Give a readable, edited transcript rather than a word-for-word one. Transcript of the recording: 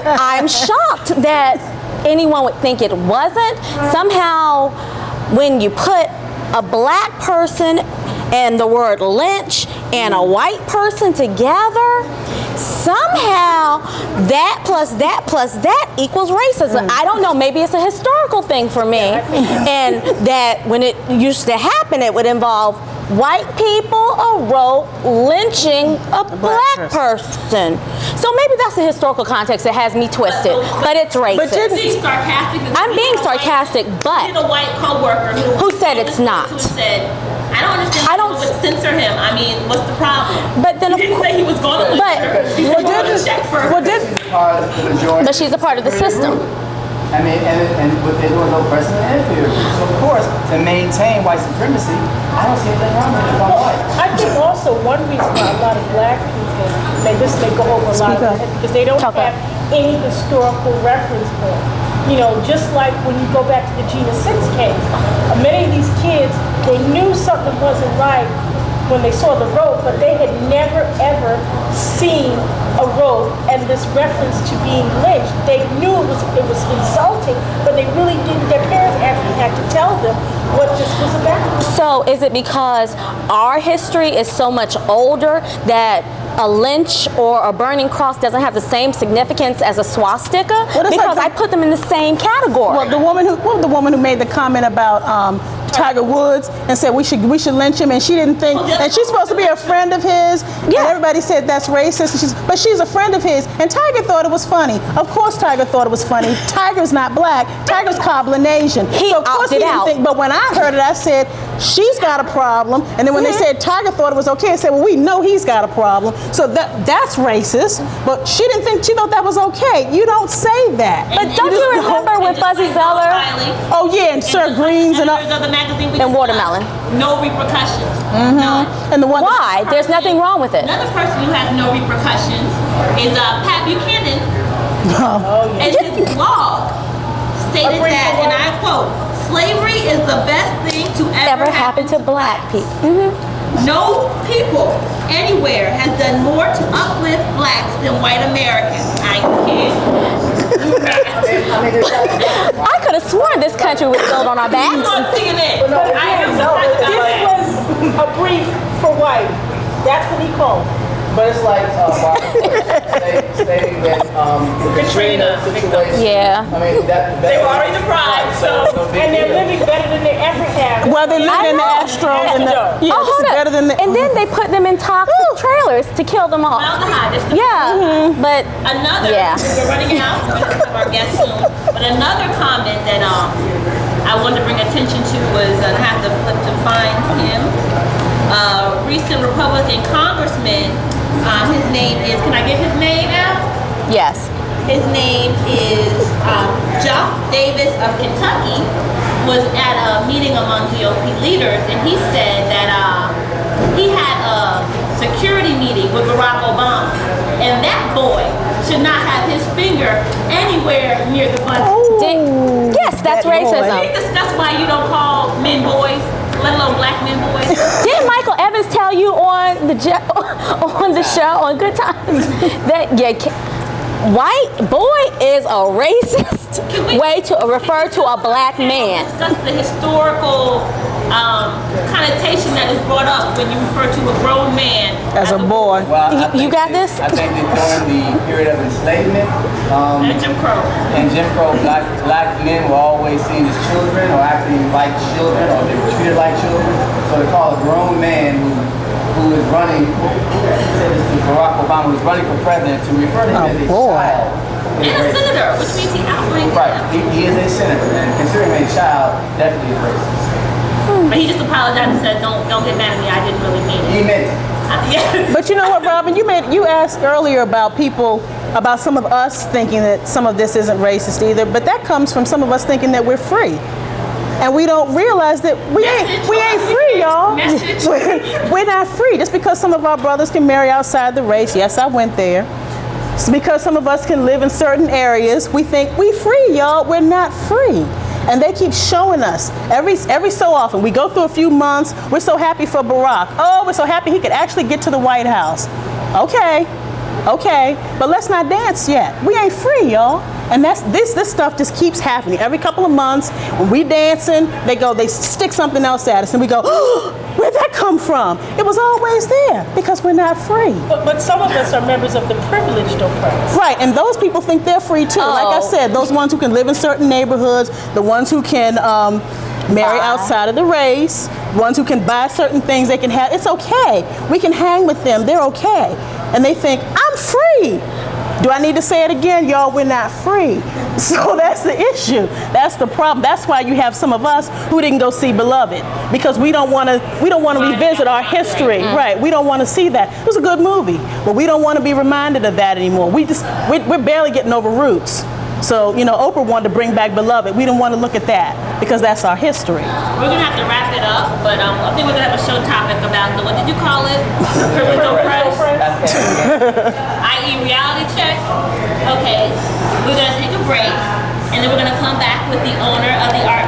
I'm shocked that anyone would think it wasn't. Somehow, when you put a black person and the word lynch and a white person together, somehow that plus that plus that equals racism. I don't know, maybe it's a historical thing for me. And that when it used to happen, it would involve white people wrote lynching a black person. So maybe that's the historical context that has me twisted, but it's racist. I'm being sarcastic, but a white coworker who said it's not. Who said, I don't understand why you would censor him. I mean, what's the problem? But then, he didn't say he was going to check for her. But she's a part of the system. I mean, and what they're doing is oppressing and inferior. So of course, to maintain white supremacy, I don't see anything wrong with it if I'm white. I think also one reason why a lot of black people, this may go over a lot of it, because they don't have any historical reference point. You know, just like when you go back to the Gina Six case, many of these kids, they knew something wasn't right when they saw the rope, but they had never ever seen a rope and this reference to being lynched. They knew it was insulting, but they really didn't. Their parents actually had to tell them what this was about. So is it because our history is so much older that a lynch or a burning cross doesn't have the same significance as a swastika? Because I put them in the same category. Well, the woman who made the comment about Tiger Woods and said we should lynch him, and she didn't think, and she's supposed to be a friend of his, and everybody said that's racist. But she's a friend of his, and Tiger thought it was funny. Of course, Tiger thought it was funny. Tiger's not black. Tiger's Cablinasian. So of course he didn't think. But when I heard it, I said she's got a problem. And then when they said Tiger thought it was okay, I said, well, we know he's got a problem. So that's racist. But she didn't think. She thought that was okay. You don't say that. But don't you remember with Fuzzy Zeller? Oh yeah, and Sir Greens and watermelon. No repercussions. No. And the one. Why? There's nothing wrong with it. Another person who has no repercussions is Pat Buchanan. And his blog stated that, and I quote, "Slavery is the best thing to ever happen to black people. No people anywhere has done more to uplift blacks than white Americans." I can't. I could have sworn this country was built on our backs. This was a brief for white. That's what he called. But it's like stating that Katrina situation. Yeah. I mean, they were already deprived, and they're living better than they ever have. Well, they're living in the Astro. Better than the. And then they put them in toxic trailers to kill them off. But another. We're running out. We're going to have our guest soon. But another comment that I wanted to bring attention to was I have to flip to find him. Recent Republican congressman. His name is. Can I get his name out? Yes. His name is Jeff Davis of Kentucky. Was at a meeting among GOP leaders, and he said that he had a security meeting with Barack Obama, and that boy should not have his finger anywhere near the button. Yes, that's racism. Can we discuss why you don't call men boys, let alone black men boys? Didn't Michael Evans tell you on the show on Good Times that white boy is a racist way to refer to a black man? Discuss the historical connotation that is brought up when you refer to a grown man as a boy. Well, you got this? I think that during the period of enslavement and Jim Crow, black men were always seen as children or acting like children, or they were treated like children. So to call a grown man who is running, Barack Obama, who's running for president, to refer to him as a child. And a senator, which means he outranks him. Right, he is a senator, and considering him a child, definitely is racist. But he just apologized and said, don't get mad at me, I didn't really mean it. He meant it. But you know what, Robin? You asked earlier about some of us thinking that some of this isn't racist either, but that comes from some of us thinking that we're free. And we don't realize that we ain't free, y'all. We're not free. Just because some of our brothers can marry outside the race, yes, I went there. It's because some of us can live in certain areas, we think we free, y'all. We're not free. And they keep showing us every so often. We go through a few months. We're so happy for Barack. Oh, we're so happy he could actually get to the White House. Okay. Okay, but let's not dance yet. We ain't free, y'all. And that's this stuff just keeps happening. Every couple of months, when we dancing, they stick something else at us and we go, oh, where'd that come from? It was always there because we're not free. But some of us are members of the privileged oppressed. Right, and those people think they're free too. Like I said, those ones who can live in certain neighborhoods, the ones who can marry outside of the race, ones who can buy certain things they can have. It's okay. We can hang with them. They're okay. And they think, I'm free. Do I need to say it again? Y'all, we're not free. So that's the issue. That's the problem. That's why you have some of us who didn't go see Beloved, because we don't want to revisit our history. Right. We don't want to see that. It was a good movie, but we don't want to be reminded of that anymore. We're barely getting over Roots. So, Oprah wanted to bring back Beloved. We didn't want to look at that because that's our history. We're going to have to wrap it up, but I think we're going to have a show topic about what did you call it? Privilege oppressed? i.e. reality check. Okay, we're going to take a break, and then we're going to come back with the owner of the Art